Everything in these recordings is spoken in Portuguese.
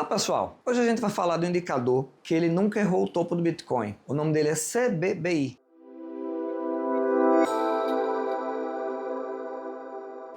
Olá pessoal, hoje a gente vai falar do indicador que ele nunca errou o topo do Bitcoin. O nome dele é CBBI.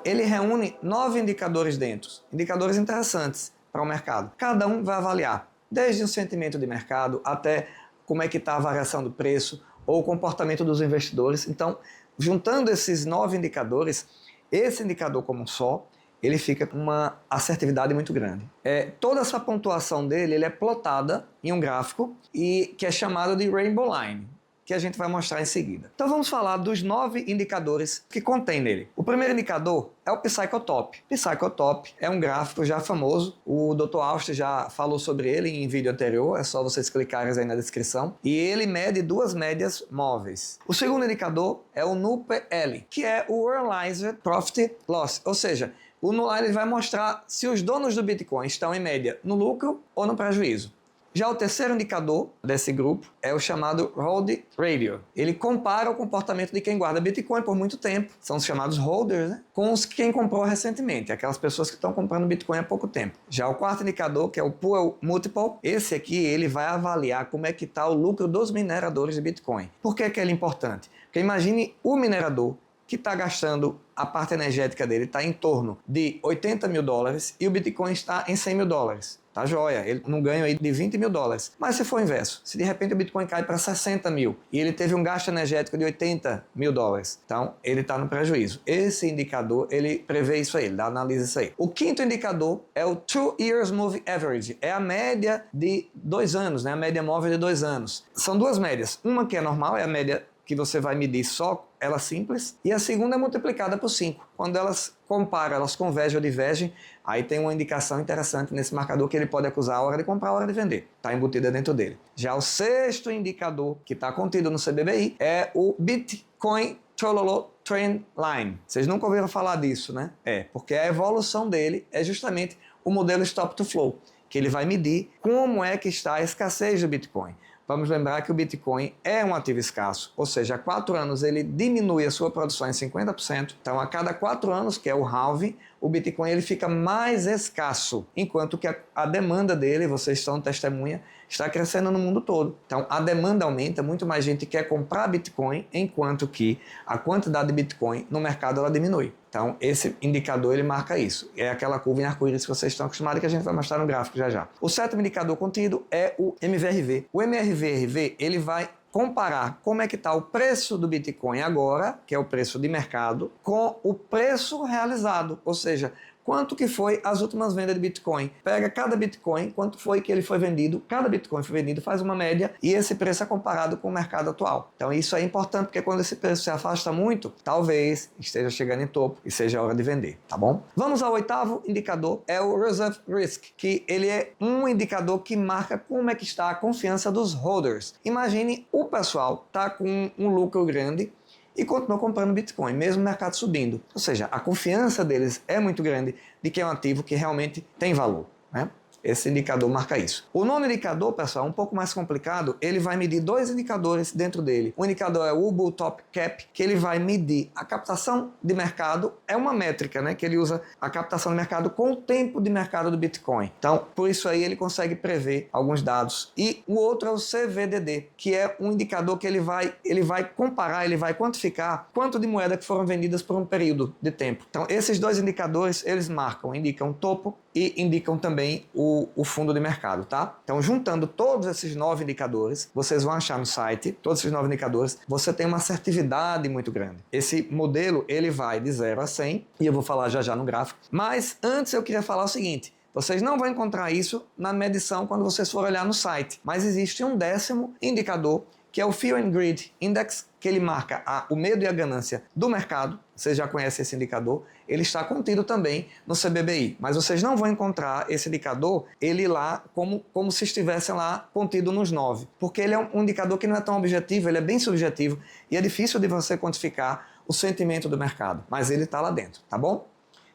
Ele reúne 9 indicadores dentro, indicadores interessantes para o mercado. Cada um vai avaliar, desde o sentimento de mercado até como é que está a variação do preço ou o comportamento dos investidores. Então, juntando esses 9 indicadores, esse indicador como um só, ele fica com uma assertividade muito grande. Toda essa pontuação dele ele é plotada em um gráfico e que é chamado de Rainbow Line, que a gente vai mostrar em seguida. Então vamos falar dos 9 indicadores que contém nele. O primeiro indicador é o Psychotop. Psychotop é um gráfico já famoso, o Dr. Auster já falou sobre ele em vídeo anterior, é só vocês clicarem aí na descrição, e ele mede duas médias móveis. O segundo indicador é o NUPL, que é o Realized Profit Loss, ou seja, o NUPL ele vai mostrar se os donos do Bitcoin estão em média no lucro ou no prejuízo. Já o terceiro indicador desse grupo é o chamado Hold Radio. Ele compara o comportamento de quem guarda Bitcoin por muito tempo, são os chamados holders, né, com os quem comprou recentemente, aquelas pessoas que estão comprando Bitcoin há pouco tempo. Já o quarto indicador, que é o Pool Multiple, esse aqui ele vai avaliar como é que está o lucro dos mineradores de Bitcoin. Por que que ele é importante? Porque imagine o minerador que está gastando, a parte energética dele está em torno de 80 mil dólares e o Bitcoin está em 100 mil dólares. Tá joia, ele não ganha aí de 20 mil dólares. Mas se for o inverso, se de repente o Bitcoin cai para 60 mil e ele teve um gasto energético de 80 mil dólares, então ele está no prejuízo. Esse indicador, ele prevê isso aí, ele analisa isso aí. O quinto indicador é o 2 Years Moving Average, é a média de 2 anos, né? A média móvel de 2 anos. São duas médias, uma que é normal, é a média que você vai medir só ela simples, e a segunda é multiplicada por 5. Quando elas comparam, elas convergem ou divergem, aí tem uma indicação interessante nesse marcador que ele pode acusar a hora de comprar, a hora de vender. Está embutida dentro dele. Já o sexto indicador que está contido no CBBI é o Bitcoin Tololo Trend Line. Vocês nunca ouviram falar disso, né? Porque a evolução dele é justamente o modelo Stop to Flow, que ele vai medir como é que está a escassez do Bitcoin. Vamos lembrar que o Bitcoin é um ativo escasso, ou seja, há 4 anos ele diminui a sua produção em 50%, então a cada 4 anos, que é o halving, o Bitcoin ele fica mais escasso, enquanto que a demanda dele, vocês são testemunha, está crescendo no mundo todo. Então a demanda aumenta, muito mais gente quer comprar Bitcoin, enquanto que a quantidade de Bitcoin no mercado ela diminui. Então esse indicador ele marca isso, é aquela curva em arco-íris que vocês estão acostumados que a gente vai mostrar no gráfico já já. O sétimo indicador contido é o MVRV. O MVRV ele vai comparar como é que está o preço do Bitcoin agora, que é o preço de mercado, com o preço realizado, ou seja, quanto que foi as últimas vendas de Bitcoin. Pega cada Bitcoin, quanto foi que ele foi vendido, cada Bitcoin foi vendido, faz uma média e esse preço é comparado com o mercado atual. Então isso é importante porque quando esse preço se afasta muito, talvez esteja chegando em topo e seja a hora de vender, tá bom? Vamos ao oitavo indicador, é o Reserve Risk, que ele é um indicador que marca como é que está a confiança dos holders. Imagine o pessoal tá com um lucro grande e continuam comprando Bitcoin, mesmo o mercado subindo. Ou seja, a confiança deles é muito grande de que é um ativo que realmente tem valor, né? Esse indicador marca isso. O nono indicador, pessoal, é um pouco mais complicado. Ele vai medir 2 indicadores dentro dele. O indicador é o Bull Top Cap, que ele vai medir a captação de mercado. É uma métrica, né? Que ele usa a captação de mercado com o tempo de mercado do Bitcoin. Então, por isso aí ele consegue prever alguns dados. E o outro é o CVDD, que é um indicador que ele vai comparar, ele vai quantificar quanto de moeda que foram vendidas por um período de tempo. Então, esses 2 indicadores, eles indicam topo e indicam também o fundo de mercado, tá? Então, juntando todos esses 9 indicadores, vocês vão achar no site, todos esses 9 indicadores, você tem uma assertividade muito grande. Esse modelo, ele vai de 0 a 100, e eu vou falar já já no gráfico. Mas, antes eu queria falar o seguinte, vocês não vão encontrar isso na medição quando vocês forem olhar no site, mas existe um 10º indicador, que é o Fear and Greed Index, que ele marca o medo e a ganância do mercado. Vocês já conhecem esse indicador. Ele está contido também no CBBI, mas vocês não vão encontrar esse indicador, ele lá como se estivesse lá contido nos 9, porque ele é um indicador que não é tão objetivo, ele é bem subjetivo e é difícil de você quantificar o sentimento do mercado, mas ele está lá dentro, tá bom?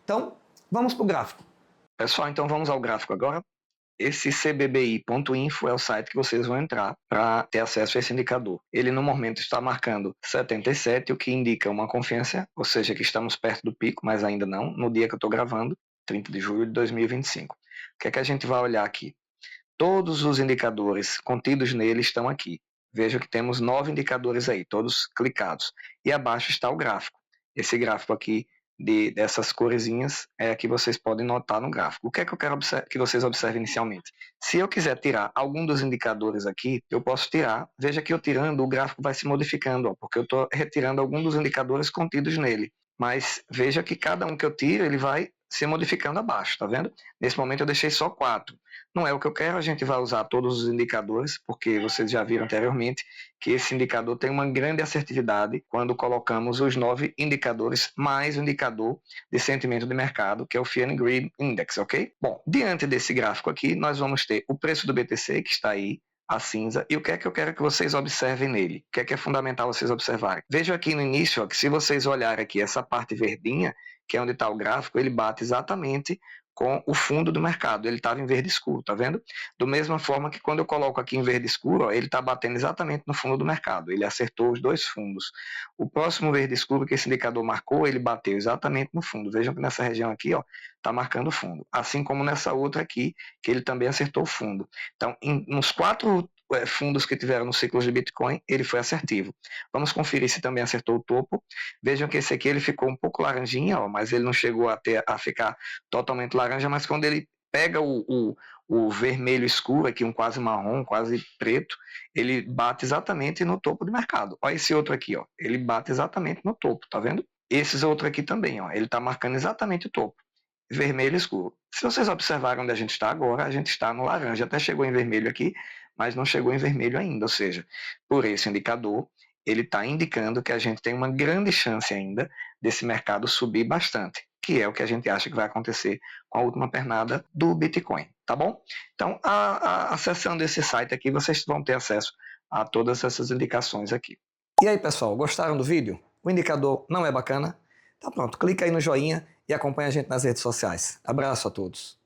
Então, vamos para o gráfico. Pessoal, então vamos ao gráfico agora. Esse cbbi.info é o site que vocês vão entrar para ter acesso a esse indicador. Ele no momento está marcando 77, o que indica uma confiança, ou seja, que estamos perto do pico, mas ainda não, no dia que eu estou gravando, 30 de julho de 2025. O que é que a gente vai olhar aqui? Todos os indicadores contidos nele estão aqui. Veja que temos 9 indicadores aí, todos clicados. E abaixo está o gráfico. Esse gráfico aqui dessas coresinhas é que vocês podem notar no gráfico. O que é que eu quero que vocês observem inicialmente? Se eu quiser tirar algum dos indicadores aqui, eu posso tirar. Veja que eu tirando, o gráfico vai se modificando, ó, porque eu estou retirando algum dos indicadores contidos nele. Mas veja que cada um que eu tiro, ele vai se modificando abaixo, tá vendo? Nesse momento eu deixei só 4. Não é o que eu quero, a gente vai usar todos os indicadores, porque vocês já viram anteriormente que esse indicador tem uma grande assertividade quando colocamos os 9 indicadores mais o indicador de sentimento de mercado, que é o Fear and Greed Index, ok? Bom, diante desse gráfico aqui, nós vamos ter o preço do BTC, que está aí, a cinza, e o que é que eu quero que vocês observem nele? O que é fundamental vocês observarem? Vejam aqui no início, ó, que se vocês olharem aqui essa parte verdinha, que é onde está o gráfico, ele bate exatamente com o fundo do mercado, ele estava em verde escuro, tá vendo? Da mesma forma que quando eu coloco aqui em verde escuro, ó, ele está batendo exatamente no fundo do mercado, ele acertou os dois fundos. O próximo verde escuro que esse indicador marcou, ele bateu exatamente no fundo. Vejam que nessa região aqui, ó, está marcando o fundo, assim como nessa outra aqui, que ele também acertou o fundo. Então, nos 4 fundos que tiveram no ciclo de Bitcoin, ele foi assertivo. Vamos conferir se também acertou o topo. Vejam que esse aqui ele ficou um pouco laranjinha, ó, mas ele não chegou a ficar totalmente laranja, mas quando ele pega o vermelho escuro, aqui um quase marrom, quase preto, ele bate exatamente no topo do mercado. Olha esse outro aqui, ó, ele bate exatamente no topo, tá vendo? Esses outros aqui também, ó, ele está marcando exatamente o topo, vermelho escuro. Se vocês observarem onde a gente está agora, a gente está no laranja, até chegou em vermelho aqui, mas não chegou em vermelho ainda, ou seja, por esse indicador, ele está indicando que a gente tem uma grande chance ainda desse mercado subir bastante, que é o que a gente acha que vai acontecer com a última pernada do Bitcoin, tá bom? Então, acessando esse site aqui, vocês vão ter acesso a todas essas indicações aqui. E aí, pessoal, gostaram do vídeo? O indicador não é bacana? Tá pronto, clica aí no joinha e acompanha a gente nas redes sociais. Abraço a todos.